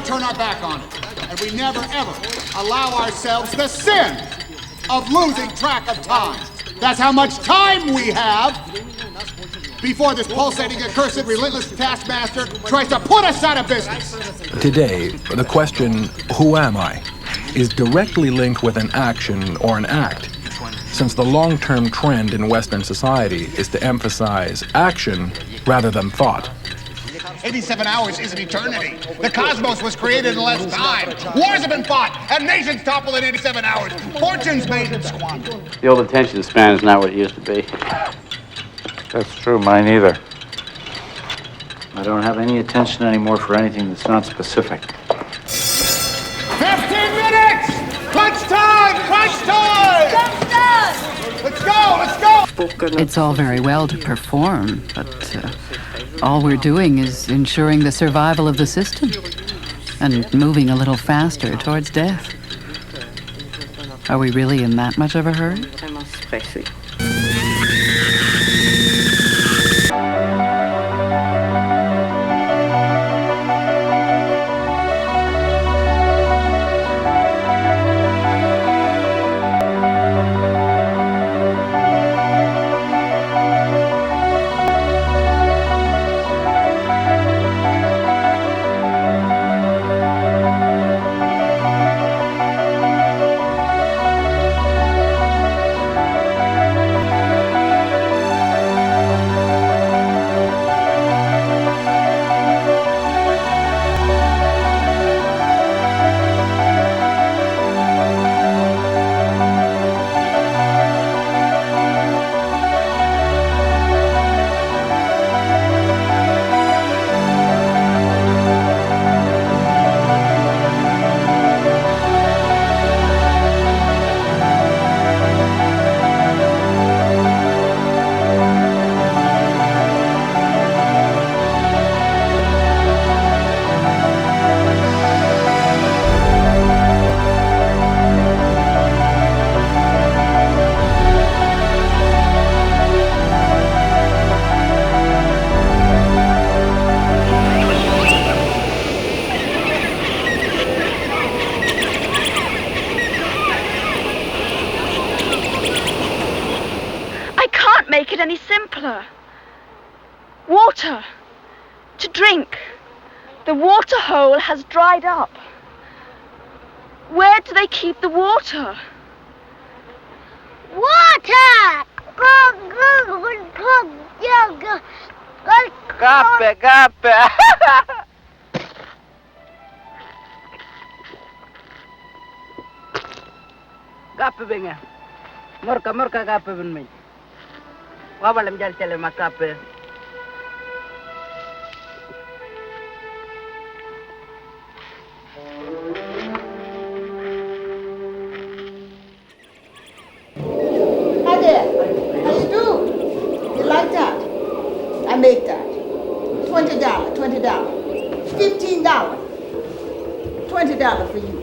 turn our back on it. And we never, ever allow ourselves the sin of losing track of time. That's how much time we have before this pulsating, accursed, relentless taskmaster tries to put us out of business. Today, the question, who am I, is directly linked with an action or an act, since the long-term trend in Western society is to emphasize action rather than thought. 87 hours is an eternity. The cosmos was created in less time. Wars have been fought, and nations toppled in 87 hours. Fortunes made and squandered. The old attention span is not what it used to be. That's true, mine either. I don't have any attention anymore for anything that's not specific. 15 minutes! Crunch time! Crunch time! Let's go! Let's go! It's all very well to perform, but all we're doing is ensuring the survival of the system and moving a little faster towards death. Are we really in that much of a hurry? Make it any simpler. Water. To drink. The water hole has dried up. Where do they keep the water? Water! Gape, gape. Gape benga. Morka gape ben me. Wabalem jal tele makape. Hi there. How you do? You like that? I make that. $20, $20. $15. $20 for you.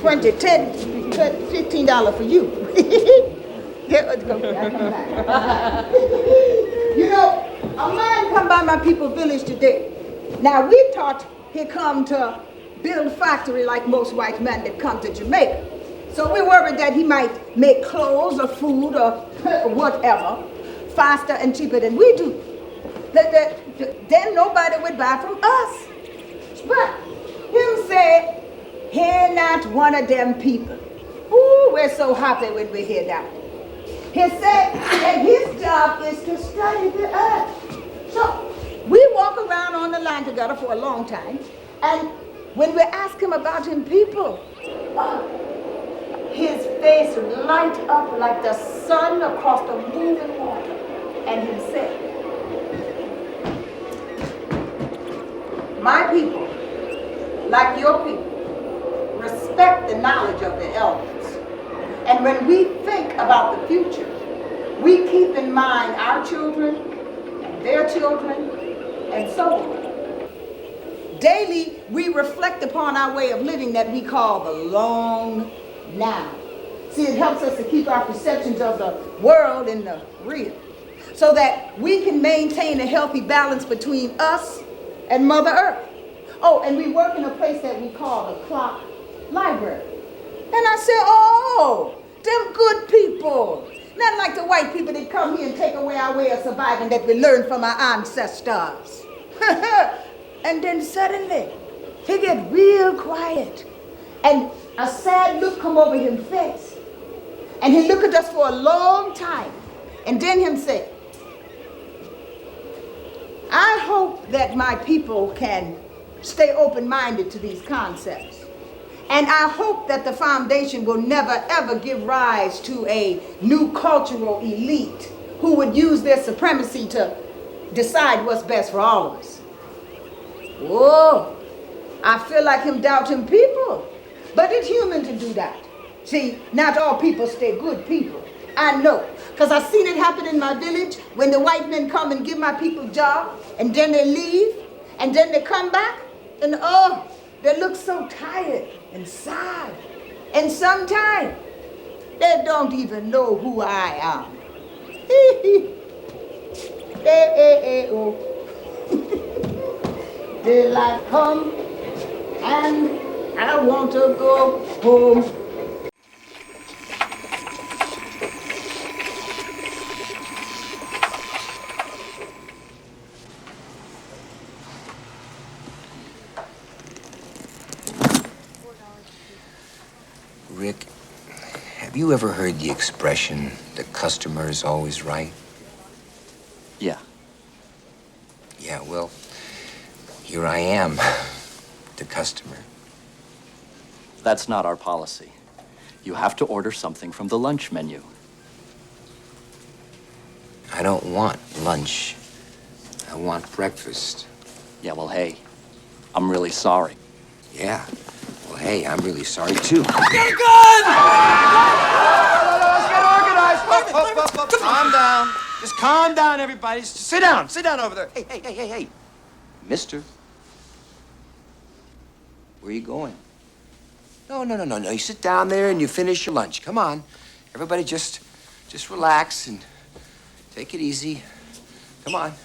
20, 10, $15 for you. You know, a man come by my people village today. Now we thought he come to build a factory like most white men that come to Jamaica. So we worried that he might make clothes or food or whatever faster and cheaper than we do. Then nobody would buy from us. But him say, he not one of them people. Ooh, we're so happy when we hear that. He said that his job is to study the earth. So we walk around on the land together for a long time, and when we ask him about him people, his face light up like the sun across the moving water, and he said, my people, like your people, respect the knowledge of the elders. And when we think about the future, we keep in mind our children and their children and so on. Daily, we reflect upon our way of living that we call the long now. See, it helps us to keep our perceptions of the world in the real, so that we can maintain a healthy balance between us and Mother Earth. Oh, and we work in a place that we call the Clock Library. And I said, oh, them good people. Not like the white people that come here and take away our way of surviving that we learned from our ancestors. And then suddenly, he get real quiet. And a sad look come over his face. And he look at us for a long time. And then him say, I hope that my people can stay open-minded to these concepts. And I hope that the foundation will never ever give rise to a new cultural elite who would use their supremacy to decide what's best for all of us. Whoa, I feel like him doubting people. But it's human to do that. See, not all people stay good people. I know, because I've seen it happen in my village when the white men come and give my people jobs, and then they leave, and then they come back, and oh, they look so tired and sad. And sometimes they don't even know who I am. Oh. Daylight come and I want to go home. Rick, have you ever heard the expression, the customer is always right? Yeah. Yeah, well, here I am, the customer. That's not our policy. You have to order something from the lunch menu. I don't want lunch. I want breakfast. Yeah, well, hey, I'm really sorry. Yeah. Well, hey, I'm really sorry, too. Get a gun! Let's get organized. Calm down. Just calm down, everybody. Just sit down. Sit down over there. Hey. Mister. Where are you going? No. You sit down there and you finish your lunch. Come on. Everybody just relax and take it easy. Come on. Why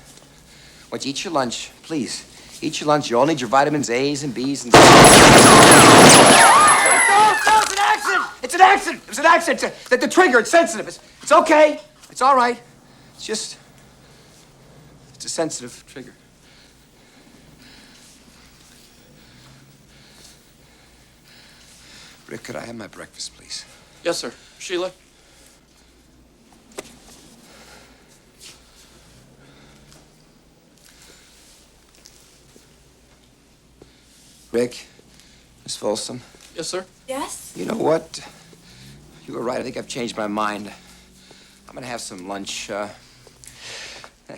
don't you eat your lunch, please? Eat your lunch. You all need your vitamins A's and B's and... No, it's an accident. It's an accident. The trigger, it's sensitive. It's okay. It's all right. It's a sensitive trigger. Rick, could I have my breakfast, please? Yes, sir. Sheila? Rick, Miss Folsom. Yes, sir. Yes? You know what? You were right. I think I've changed my mind. I'm gonna have some lunch. Here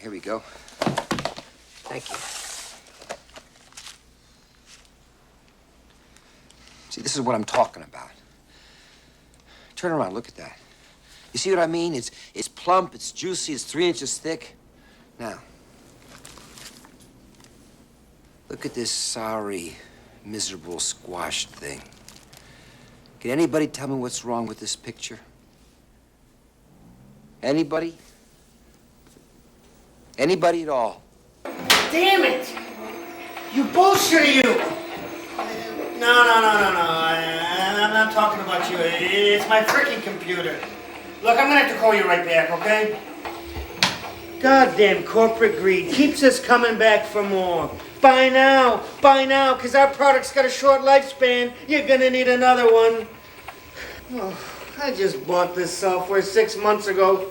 we go. Thank you. See, this is what I'm talking about. Turn around, look at that. You see what I mean? It's plump, it's juicy, it's 3 inches thick. Now, look at this sorry, miserable, squashed thing. Can anybody tell me what's wrong with this picture? Anybody? Anybody at all? Damn it! You bullshit, you! No. I'm not talking about you. It's my freaking computer. Look, I'm gonna have to call you right back, okay? Goddamn corporate greed keeps us coming back for more. Buy now, because our product's got a short lifespan. You're gonna need another one. Oh, I just bought this software 6 months ago.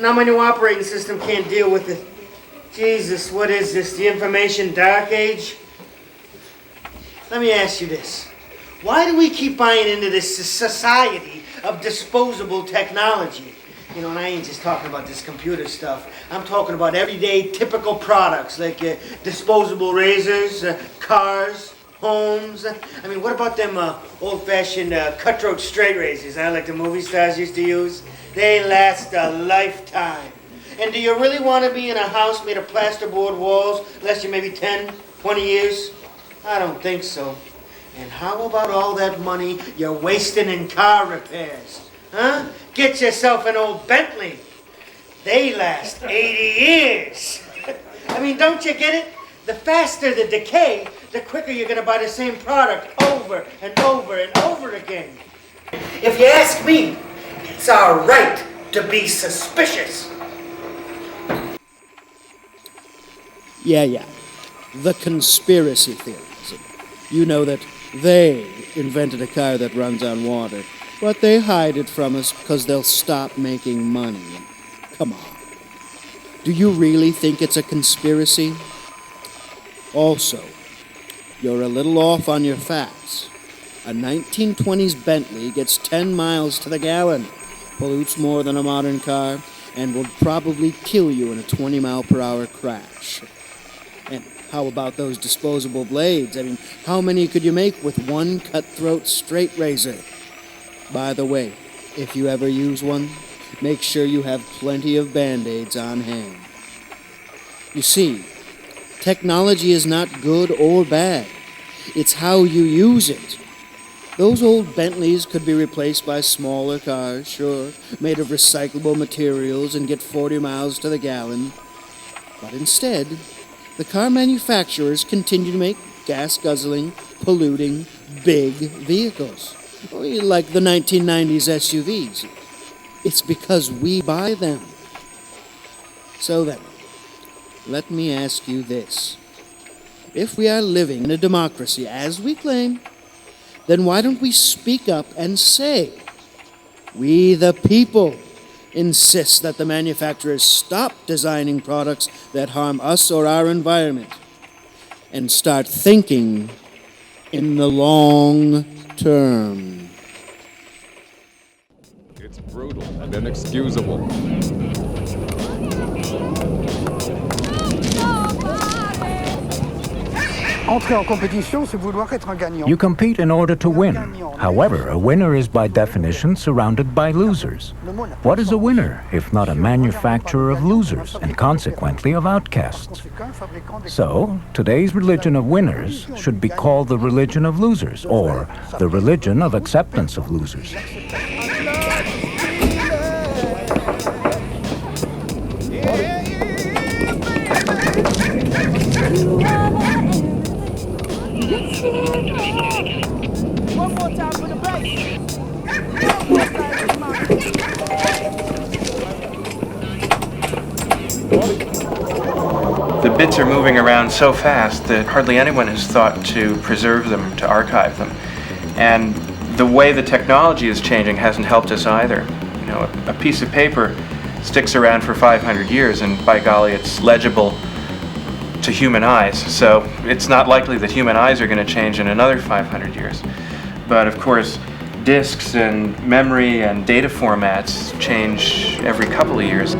Now my new operating system can't deal with it. Jesus, what is this, the information dark age? Let me ask you this. Why do we keep buying into this society of disposable technology? You know, and I ain't just talking about this computer stuff. I'm talking about everyday typical products like disposable razors, cars, homes. I mean, what about them old-fashioned cutthroat straight razors, like the movie stars used to use? They last a lifetime. And do you really want to be in a house made of plasterboard walls, last you maybe 10, 20 years? I don't think so. And how about all that money you're wasting in car repairs? Huh? Get yourself an old Bentley. They last 80 years. I mean, don't you get it? The faster the decay, the quicker you're gonna buy the same product over and over and over again. If you ask me, it's our right to be suspicious. Yeah. The conspiracy theories. You know that they invented a car that runs on water, but they hide it from us because they'll stop making money. Come on. Do you really think it's a conspiracy? Also, you're a little off on your facts. A 1920s Bentley gets 10 miles to the gallon, pollutes more than a modern car, and will probably kill you in a 20-mile-per-hour crash. And how about those disposable blades? I mean, how many could you make with one cutthroat straight razor? By the way, if you ever use one, make sure you have plenty of Band-Aids on hand. You see, technology is not good or bad. It's how you use it. Those old Bentleys could be replaced by smaller cars, sure, made of recyclable materials and get 40 miles to the gallon. But instead, the car manufacturers continue to make gas-guzzling, polluting, big vehicles, like the 1990s SUVs. It's because we buy them. So then, let me ask you this. If we are living in a democracy, as we claim, then why don't we speak up and say, we the people insist that the manufacturers stop designing products that harm us or our environment and start thinking in the long term. It's brutal and inexcusable. You compete in order to win. However, a winner is by definition surrounded by losers. What is a winner if not a manufacturer of losers and consequently of outcasts? So, today's religion of winners should be called the religion of losers, or the religion of acceptance of losers. One more time for the bass. The bits are moving around so fast that hardly anyone has thought to preserve them, to archive them. And the way the technology is changing hasn't helped us either. You know, a piece of paper sticks around for 500 years, and by golly, it's legible to human eyes. So it's not likely that human eyes are going to change in another 500 years. But of course, disks and memory and data formats change every couple of years.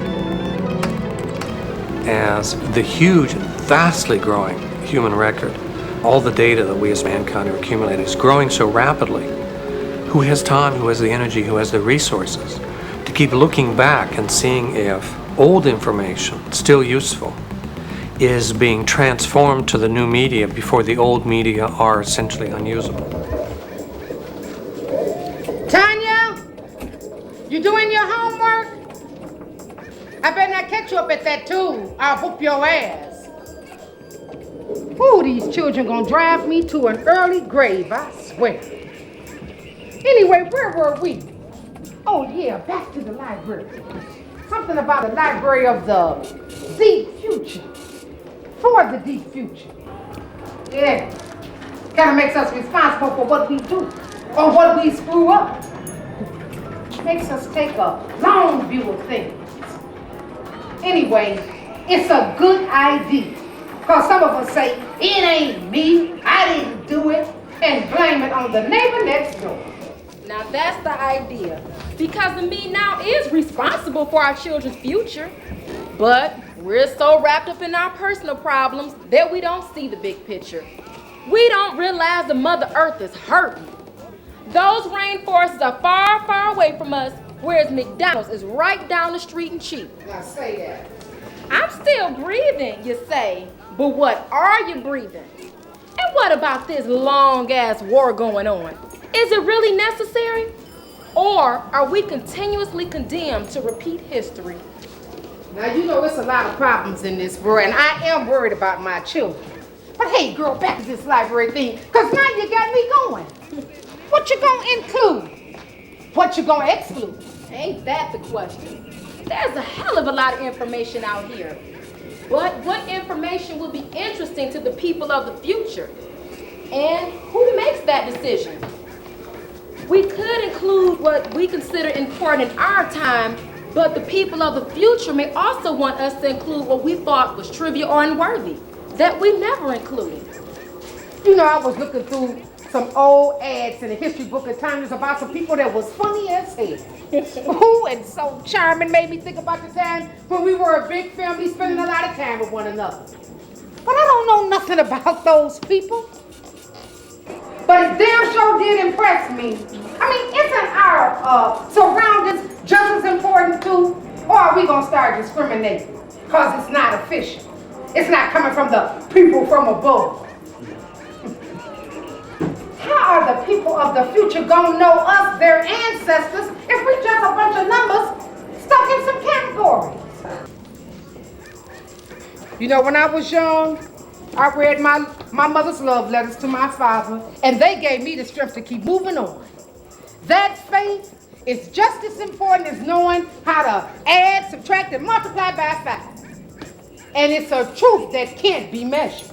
As the huge, vastly growing human record, all the data that we as mankind are accumulating is growing so rapidly, who has time, who has the energy, who has the resources to keep looking back and seeing if old information, still useful, is being transformed to the new media before the old media are essentially unusable. Tanya, you doing your homework? I better not catch you up at that too. I'll whoop your ass. Ooh, these children gonna drive me to an early grave, I swear. Anyway, where were we? Oh yeah, back to the library. Something about the library of the deep future. For the deep future. Yeah. Kind of makes us responsible for what we do or what we screw up. Makes us take a long view of things. Anyway, it's a good idea. Because some of us say, it ain't me, I didn't do it, and blame it on the neighbor next door. Now that's the idea. Because the me now is responsible for our children's future. But we're so wrapped up in our personal problems that we don't see the big picture. We don't realize the Mother Earth is hurting. Those rainforests are far, far away from us, whereas McDonald's is right down the street and cheap. Now say that. I'm still breathing, you say, but what are you breathing? And what about this long-ass war going on? Is it really necessary? Or are we continuously condemned to repeat history? Now, you know, it's a lot of problems in this world, and I am worried about my children. But hey, girl, back to this library thing, because now you got me going. What you gonna include? What you gonna exclude? Ain't that the question? There's a hell of a lot of information out here. But what information will be interesting to the people of the future? And who makes that decision? We could include what we consider important in our time, but the people of the future may also want us to include what we thought was trivial or unworthy, that we never included. You know, I was looking through some old ads in the history book of times about some people that was funny as hell. Ooh, and so charming, made me think about the time when we were a big family spending a lot of time with one another. But I don't know nothing about those people. But it damn sure did impress me. I mean, isn't our surroundings just as important too? Or are we gonna start discriminating? Because it's not official. It's not coming from the people from above. How are the people of the future gonna know us, their ancestors, if we just a bunch of numbers stuck in some categories? You know, when I was young, I read my mother's love letters to my father, and they gave me the strength to keep moving on. That faith is just as important as knowing how to add, subtract, and multiply by 5. And it's a truth that can't be measured.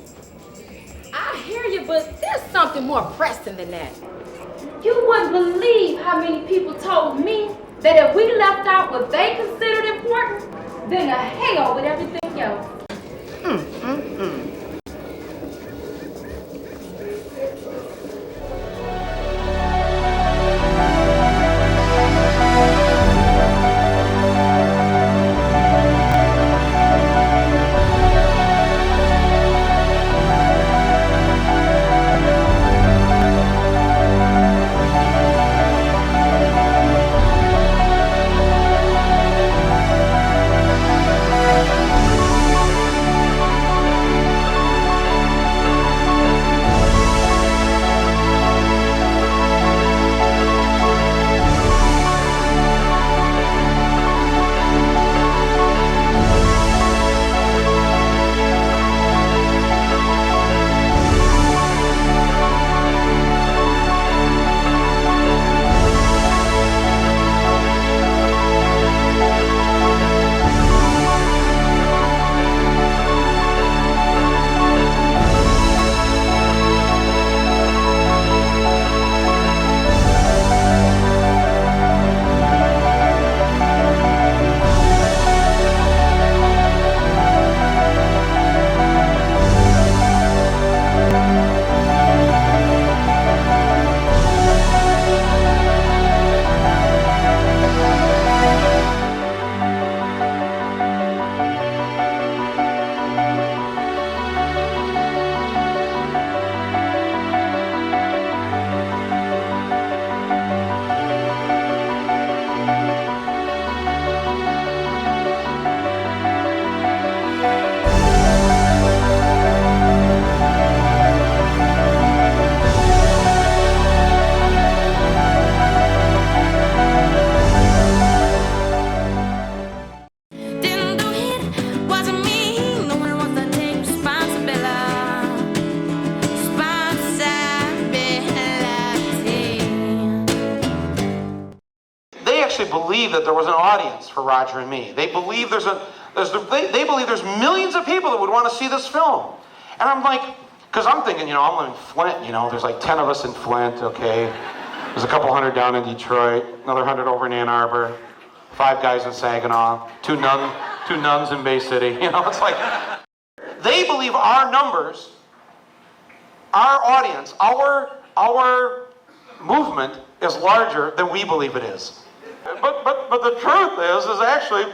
I hear you, but there's something more pressing than that. You wouldn't believe how many people told me that if we left out what they considered important, then the hell with everything else. Believe that there was an audience for Roger and me. They believe they believe there's millions of people that would want to see this film. And I'm like, because I'm thinking, I'm in Flint, there's like 10 of us in Flint, okay? There's a couple hundred down in Detroit, another 100 over in Ann Arbor, 5 guys in Saginaw, two nuns in Bay City. It's like, they believe our numbers, our audience, our movement is larger than we believe it is. But the truth is actually,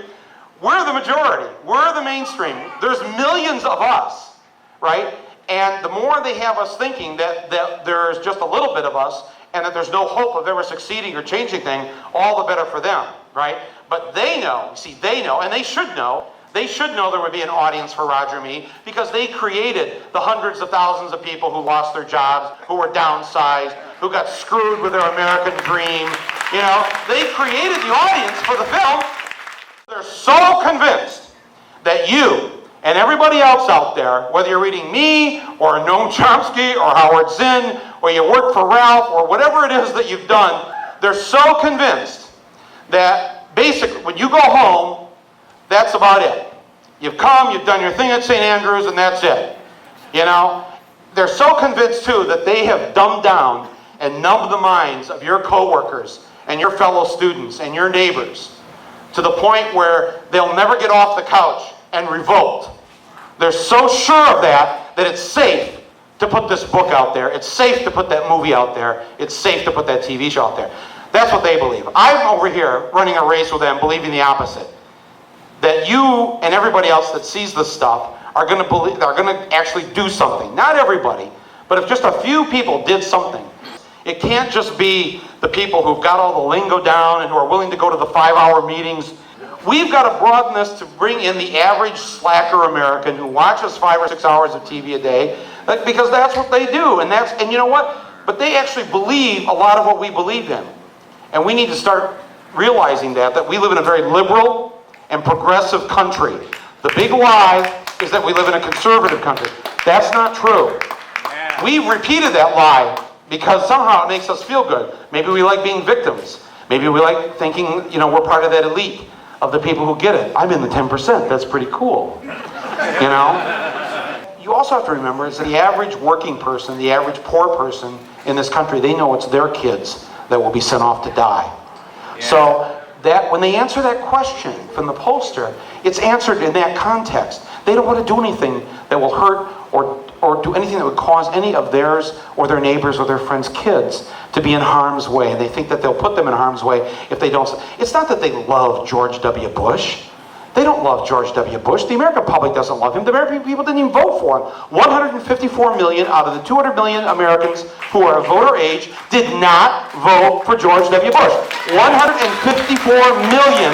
we're the majority. We're the mainstream. There's millions of us, right? And the more they have us thinking that there's just a little bit of us and that there's no hope of ever succeeding or changing things, all the better for them, right? But they know, and they should know there would be an audience for Roger and me because they created the hundreds of thousands of people who lost their jobs, who were downsized, who got screwed with their American dream. They created the audience for the film. They're so convinced that you And everybody else out there, whether you're reading me or Noam Chomsky or Howard Zinn or you work for Ralph or whatever it is that you've done, they're so convinced that basically when you go home, that's about it. You've come, you've done your thing at St. Andrews, and that's it. You know? They're so convinced too that they have dumbed down and numbed the minds of your coworkers and your fellow students and your neighbors to the point where they'll never get off the couch and revolt. They're so sure of that it's safe to put this book out there. It's safe to put that movie out there. It's safe to put that TV show out there. That's what they believe. I'm over here running a race with them, believing the opposite. That you and everybody else that sees this stuff are going to actually do something. Not everybody, but if just a few people did something. It can't just be the people who've got all the lingo down and who are willing to go to the 5-hour meetings. We've got to broaden this to bring in the average slacker American who watches 5 or 6 hours of TV a day, because that's what they do. And you know what? But they actually believe a lot of what we believe in. And we need to start realizing that we live in a very liberal and progressive country. The big lie is that we live in a conservative country. That's not true. We've repeated that lie because somehow it makes us feel good. Maybe we like being victims. Maybe we like thinking, we're part of that elite of the people who get it. I'm in the 10%. That's pretty cool. You also have to remember is that the average working person, the average poor person in this country, they know it's their kids that will be sent off to die. Yeah. So that when they answer that question from the pollster, it's answered in that context. They don't want to do anything that will hurt or do anything that would cause any of theirs or their neighbors or their friends' kids to be in harm's way. And they think that they'll put them in harm's way if they don't. It's not that they love George W. Bush. They don't love George W. Bush. The American public doesn't love him. The American people didn't even vote for him. 154 million out of the 200 million Americans who are of voter age did not vote for George W. Bush. 154 million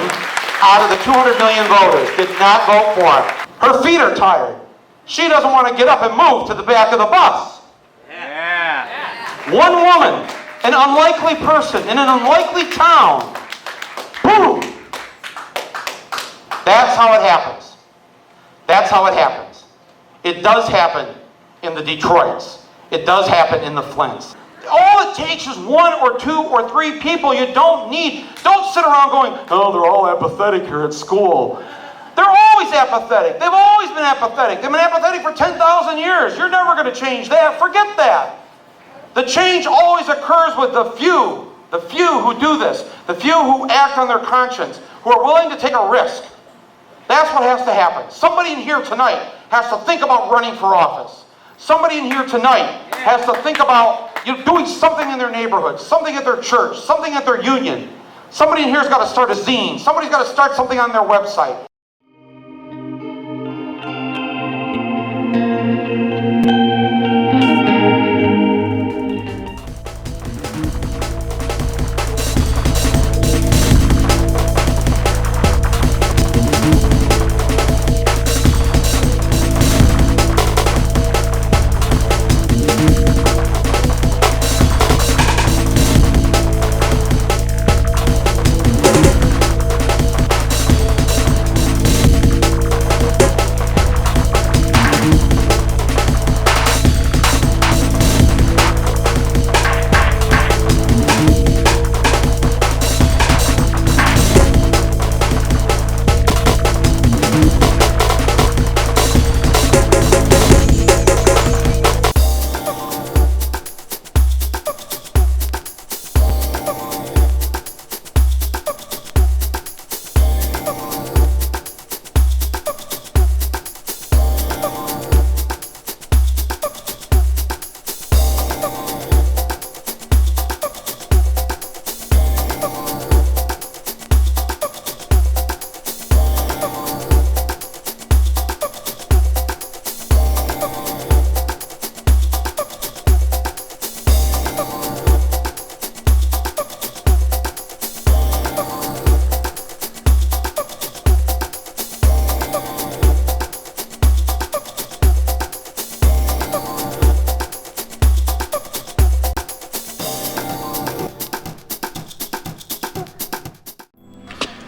out of the 200 million voters did not vote for him. Her feet are tired. She doesn't want to get up and move to the back of the bus. Yeah. One woman, an unlikely person in an unlikely town. Boom. That's how it happens. That's how it happens. It does happen in the Detroits. It does happen in the Flints. All it takes is 1 or 2 or 3 people. You don't sit around going, oh, they're all apathetic here at school. They're always apathetic. They've always been apathetic. They've been apathetic for 10,000 years. You're never going to change that. Forget that. The change always occurs with the few who do this, the few who act on their conscience, who are willing to take a risk. That's what has to happen. Somebody in here tonight has to think about running for office. Somebody in here tonight has to think about doing something in their neighborhood, something at their church, something at their union. Somebody in here has got to start a zine. Somebody's got to start something on their website.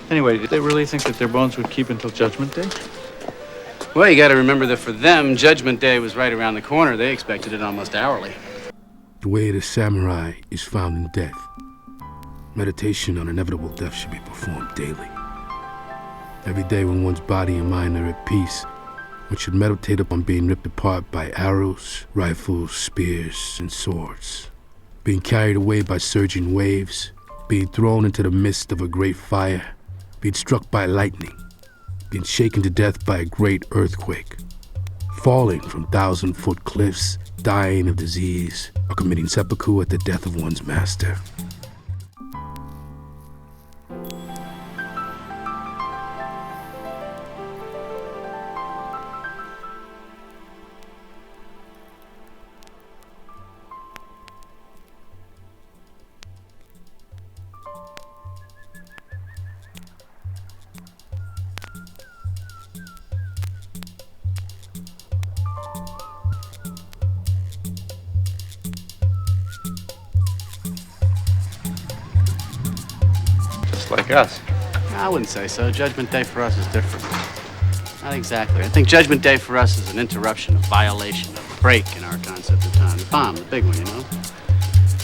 Anyway, did they really think that their bones would keep until Judgment Day? Well, you got to remember that for them, Judgment Day was right around the corner. They expected it almost hourly. The way of the samurai is found in death. Meditation on inevitable death should be performed daily. Every day when one's body and mind are at peace, one should meditate upon being ripped apart by arrows, rifles, spears, and swords. Being carried away by surging waves, being thrown into the midst of a great fire, being struck by lightning, being shaken to death by a great earthquake, falling from 1,000-foot cliffs, dying of disease, or committing seppuku at the death of one's master. Like us. I wouldn't say so. Judgment Day for us is different. Not exactly. I think Judgment Day for us is an interruption, a violation, a break in our concept of time. The bomb, the big one, you know?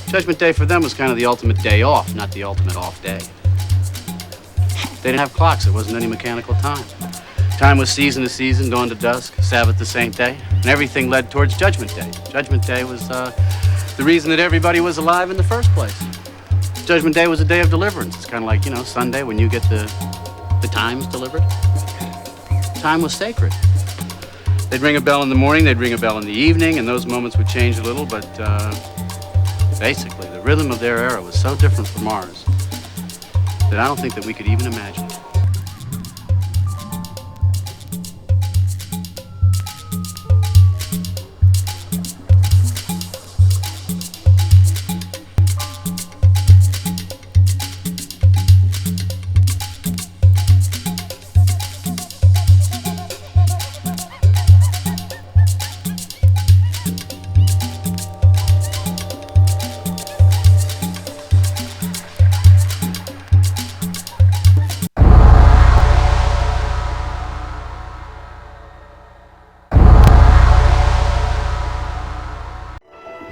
Judgment Day for them was kind of the ultimate day off, not the ultimate off day. They didn't have clocks. There wasn't any mechanical time. Time was season to season, dawn to dusk, Sabbath to Saint Day, and everything led towards Judgment Day. Judgment Day was the reason that everybody was alive in the first place. Judgment Day was a day of deliverance. It's kind of like, you know, Sunday when you get the times delivered. Time was sacred. They'd ring a bell in the morning, they'd ring a bell in the evening, and those moments would change a little, but basically the rhythm of their era was so different from ours that I don't think that we could even imagine it.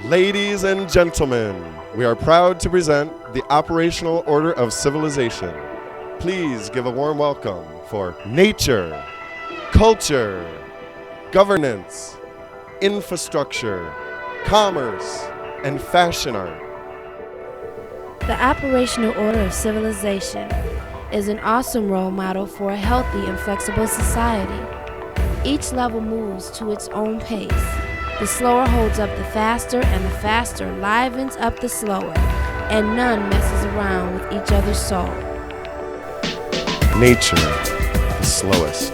Ladies and gentlemen, we are proud to present the Operational Order of Civilization. Please give a warm welcome for nature, culture, governance, infrastructure, commerce, and fashion art. The Operational Order of Civilization is an awesome role model for a healthy and flexible society. Each level moves to its own pace. The slower holds up the faster, and the faster livens up the slower, and none messes around with each other's soul. Nature, the slowest,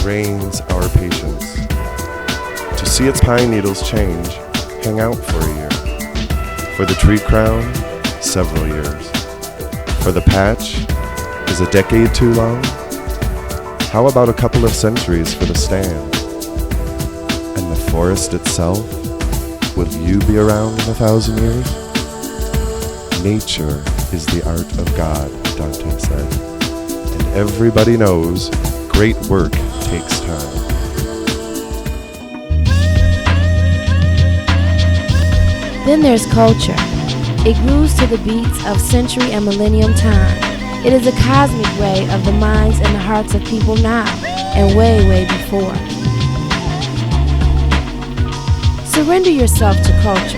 drains our patience. To see its pine needles change, hang out for a year. For the tree crown, several years. For the patch, is a decade too long? How about a couple of centuries for the stand? And the forest itself, will you be around in 1,000 years? Nature is the art of God, Dante said. And everybody knows great work takes time. Then there's culture. It grooves to the beats of century and millennium time. It is a cosmic ray of the minds and the hearts of people now, and way, way before. Surrender yourself to culture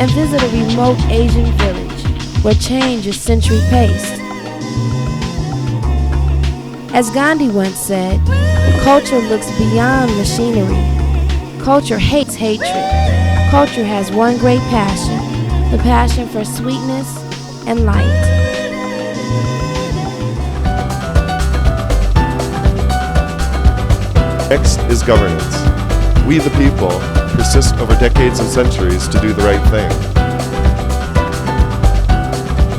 and visit a remote Asian village where change is century-paced. As Gandhi once said, culture looks beyond machinery. Culture hates hatred. Culture has one great passion, the passion for sweetness and light. Next is governance. We the people persist over decades and centuries to do the right thing.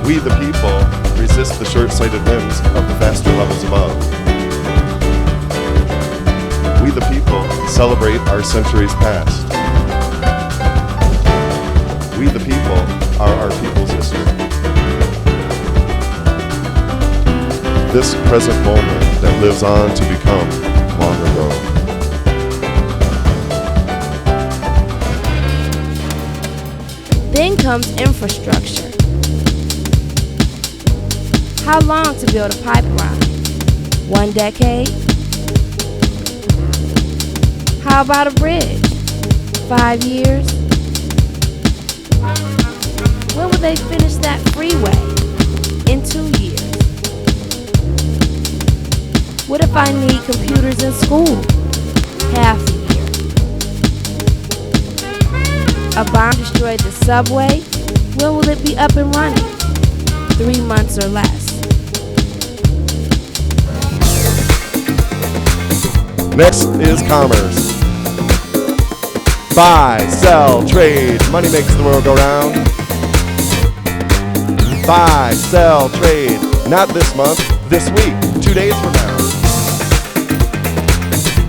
We the people resist the short-sighted whims of the faster levels above. We the people celebrate our centuries past. We the people are our people's history. This present moment that lives on to become long ago. becomes infrastructure. How long to build a pipeline? 1 decade? How about a bridge? 5 years? When will they finish that freeway? In 2 years. What if I need computers in school? Half a year. A bomb destroyed the subway? When will it be up and running? 3 months or less. Next is commerce. Buy, sell, trade. Money makes the world go round. Buy, sell, trade. Not this month, this week, 2 days from now.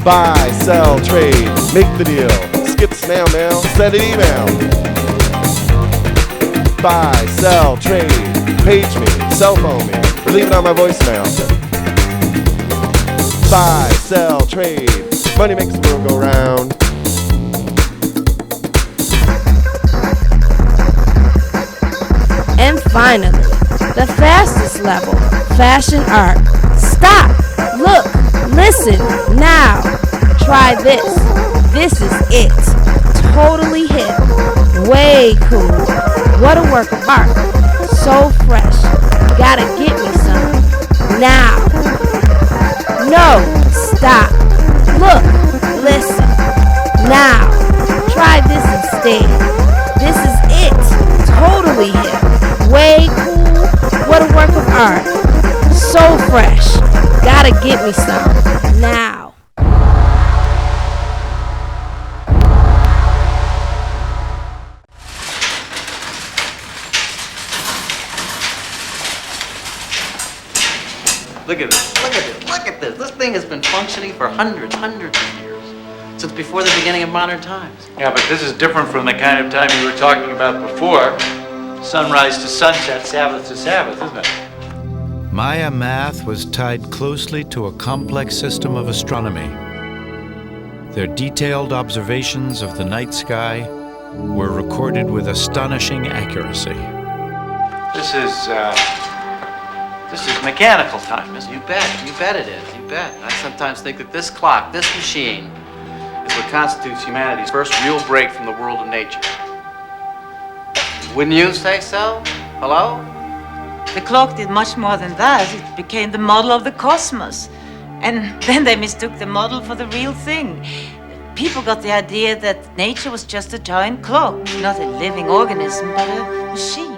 Buy, sell, trade. Make the deal. Skip snail mail. Send an email. Buy, sell, trade. Page me. Cell phone me. Or leave it on my voicemail. Buy, sell, trade. Money makes the world go round. And finally, the fastest level, fashion art. Stop, look, listen, now. Try this. This is it. Totally hip. Way cool. What a work of art. So fresh. Gotta get me some. Now. No, stop. Look, listen. Now. Try this instead. This is it. Totally hip. Way cool. What a work of art. So fresh. Gotta get me some. Now. Look at this, look at this, look at this. This thing has been functioning for hundreds of years. Since before the beginning of modern times. Yeah, but this is different from the kind of time you were talking about before. Sunrise to sunset, Sabbath to Sabbath, isn't it? Maya math was tied closely to a complex system of astronomy. Their detailed observations of the night sky were recorded with astonishing accuracy. This is mechanical time, isn't it? You bet it is, you bet. I sometimes think that this clock, this machine, is what constitutes humanity's first real break from the world of nature. Wouldn't you say so? Hello? The clock did much more than that. It became the model of the cosmos. And then they mistook the model for the real thing. People got the idea that nature was just a giant clock, not a living organism, but a machine.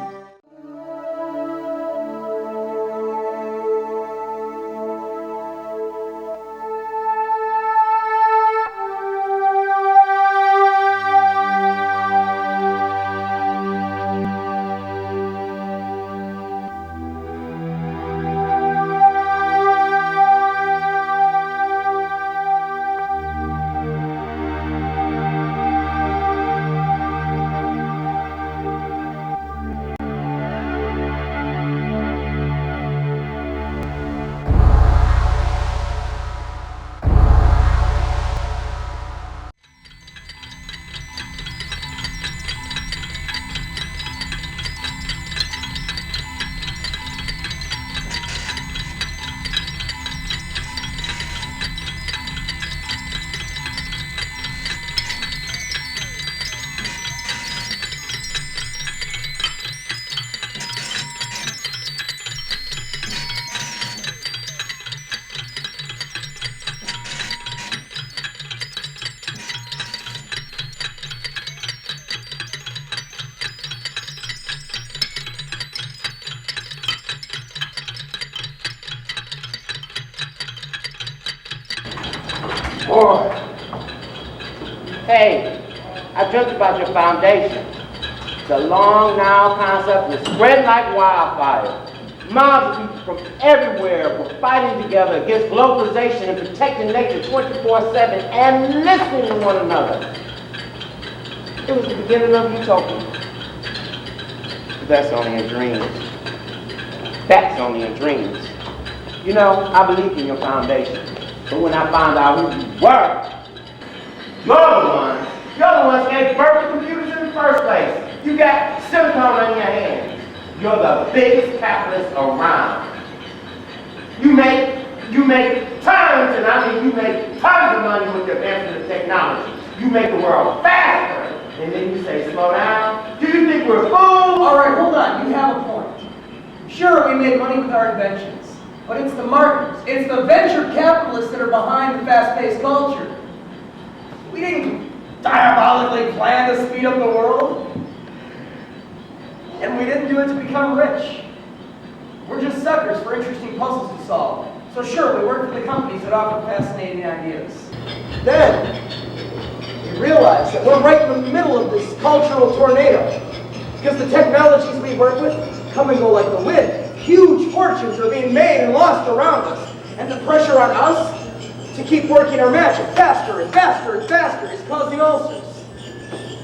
Boy. Hey, I dreamt about your foundation. It's a long now concept that's spreading like wildfire. Mobs of people from everywhere were fighting together against globalization and protecting nature 24/7 and listening to one another. It was the beginning of utopia. But that's only in dreams. That's only in dreams. You know, I believed in your foundation. But when I found out who you were, you're the ones who gave birth to computers in the first place. You got silicone on your hands. You're the biggest capitalist around. You make tons, and I mean you make tons of money with the advancement of technology. You make the world faster, and then you say slow down. Do you think we're fools? All right, hold on. You have a point. Sure, we made money with our inventions, but it's the marketers, it's the venture capitalists that are behind the fast-paced culture. We didn't diabolically plan to speed up the world, and we didn't do it to become rich. We're just suckers for interesting puzzles to solve. So sure, we work for the companies that offer fascinating ideas. Then, we realize that we're right in the middle of this cultural tornado, because the technologies we work with come and go like the wind. Huge fortunes are being made and lost around us, and the pressure on us to keep working our magic faster and faster and faster is causing ulcers,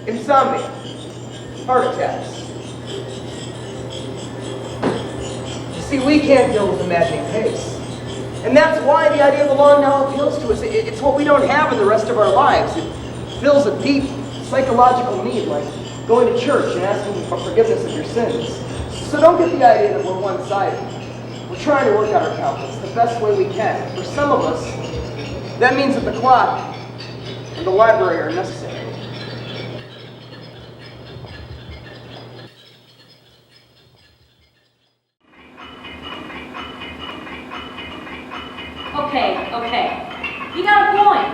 insomnia, heart attacks. You see, we can't deal with the maddening pace. And that's why the idea of the long now appeals to us. It's what we don't have in the rest of our lives. It fills a deep psychological need, like going to church and asking for forgiveness of your sins. So don't get the idea that we're one-sided. We're trying to work out our calculus the best way we can. For some of us, that means that the clock and the library are necessary. Okay. You got a point.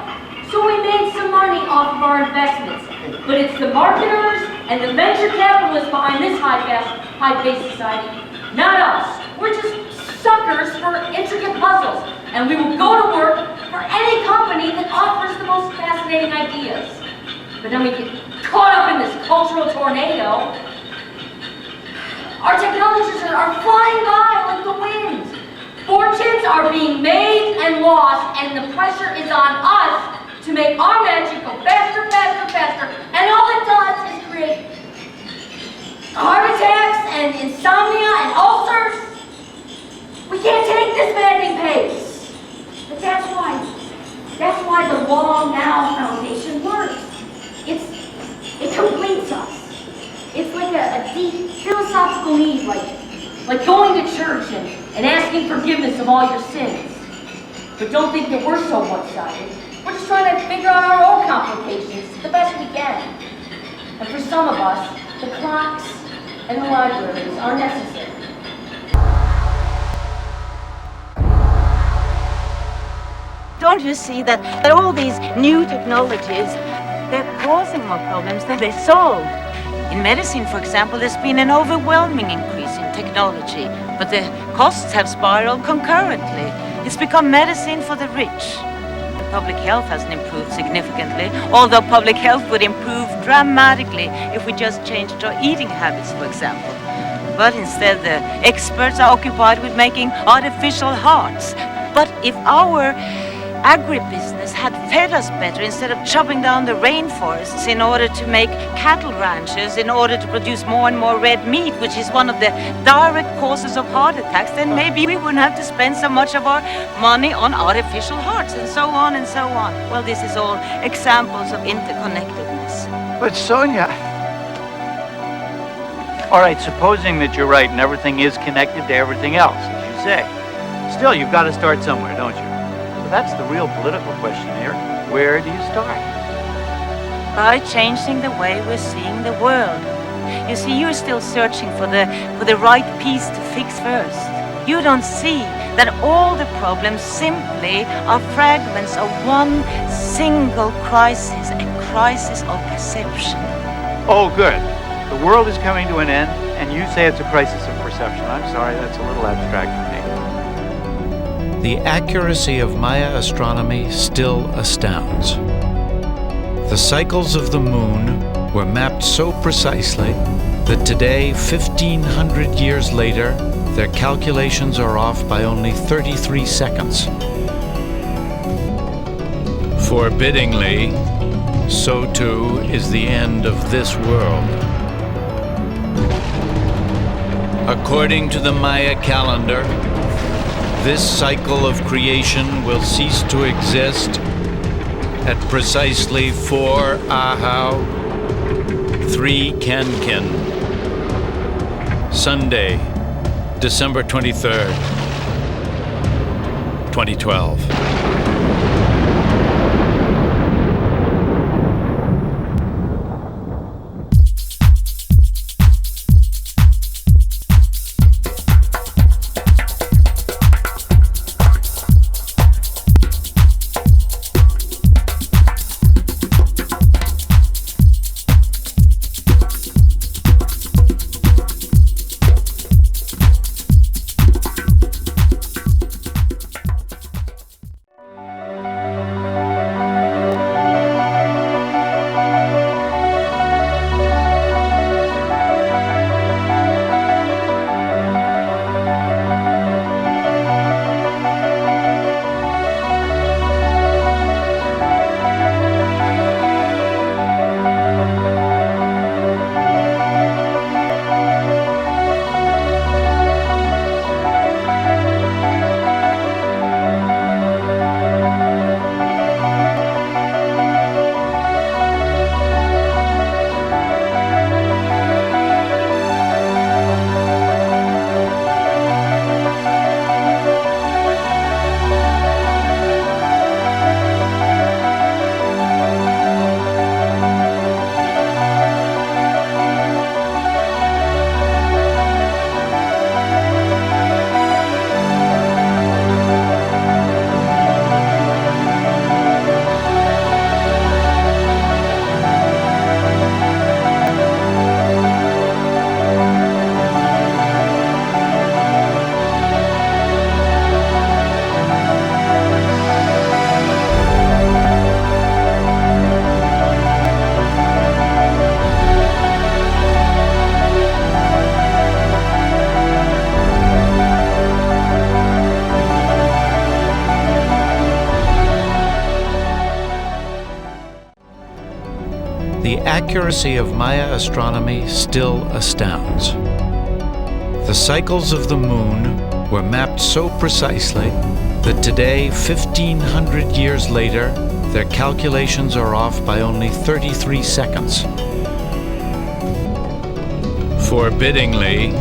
So we made some money off of our investments. But it's the marketers and the venture capitalists behind this high-paced society, not us. We're just suckers for intricate puzzles. And we will go to work for any company that offers the most fascinating ideas. But then we get caught up in this cultural tornado. Our technologies are flying by like the wind. Fortunes are being made and lost, and the pressure is on us to make our magic go faster, faster, faster. And all it does is create heart attacks and insomnia and ulcers. We can't take this maddening pace. But that's why the Long Now Foundation works. It completes us. It's like a deep philosophical need, like going to church and asking forgiveness of all your sins. But don't think that we're so one-sided. We're just trying to figure out our own complications the best we can. And for some of us, the clocks and the libraries are necessary. Don't you see that all these new technologies, they're causing more problems than they solve? In medicine, for example, there's been an overwhelming increase in technology, but the costs have spiraled concurrently. It's become medicine for the rich. Public health hasn't improved significantly, although public health would improve dramatically if we just changed our eating habits, for example. But instead, the experts are occupied with making artificial hearts. But if our agribusiness had fed us better instead of chopping down the rainforests in order to make cattle ranches, in order to produce more and more red meat, which is one of the direct causes of heart attacks, then maybe we wouldn't have to spend so much of our money on artificial hearts, and so on and so on. Well, this is all examples of interconnectedness. But Sonia, all right, supposing that you're right and everything is connected to everything else, as you say, still you've got to start somewhere, don't you? That's the real political question here. Where do you start? By changing the way we're seeing the world. You see, you're still searching for the right piece to fix first. You don't see that all the problems simply are fragments of one single crisis, a crisis of perception. Oh, good. The world is coming to an end, and you say it's a crisis of perception. I'm sorry, that's a little abstract for me. The accuracy of Maya astronomy still astounds. The cycles of the moon were mapped so precisely that today, 1,500 years later, their calculations are off by only 33 seconds. Forbiddingly, so too is the end of this world. According to the Maya calendar, this cycle of creation will cease to exist at precisely 4 Ahau, 3 Kenken, Sunday, December 23rd, 2012. The accuracy of Maya astronomy still astounds. The cycles of the moon were mapped so precisely that today, 1,500 years later, their calculations are off by only 33 seconds. Forbiddingly,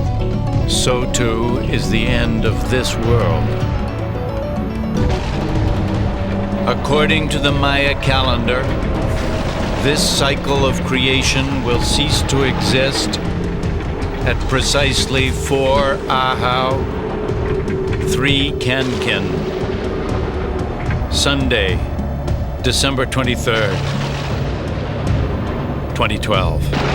so too is the end of this world. According to the Maya calendar, this cycle of creation will cease to exist at precisely 4 Ahau, 3 Kankin. Sunday, December 23rd, 2012.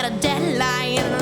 a deadline.